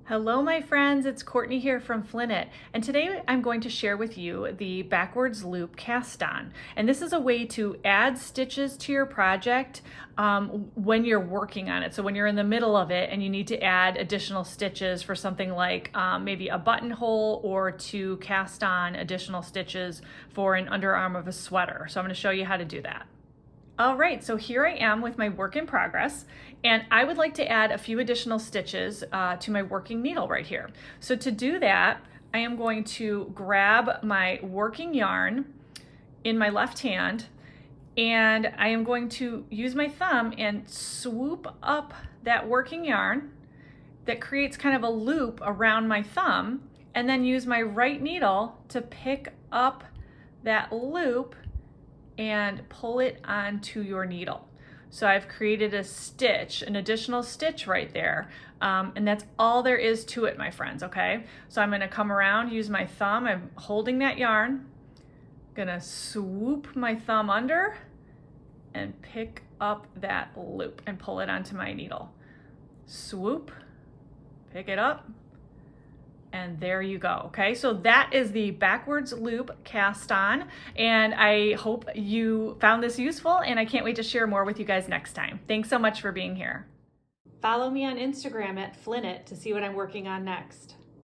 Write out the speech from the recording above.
Hello my friends, it's Courtney here from flynnknit, and today I'm going to share with you the backwards loop cast on. And this is a way to add stitches to your project when you're working on it. So when you're in the middle of it and you need to add additional stitches for something like maybe a buttonhole, or to cast on additional stitches for an underarm of a sweater. So I'm going to show you how to do that. All right, so here I am with my work in progress, and I would like to add a few additional stitches to my working needle right here. So to do that, I am going to grab my working yarn in my left hand, and I am going to use my thumb and swoop up that working yarn that creates kind of a loop around my thumb, and then use my right needle to pick up that loop and pull it onto your needle. So I've created a stitch, an additional stitch right there. And that's all there is to it, my friends, okay? So I'm gonna come around, use my thumb, I'm holding that yarn, gonna swoop my thumb under and pick up that loop and pull it onto my needle. Swoop, pick it up, and there you go. Okay, so that is the backwards loop cast on, and I hope you found this useful, and I can't wait to share more with you guys next time. Thanks so much for being here. Follow me on Instagram at flynnknit to see what I'm working on next.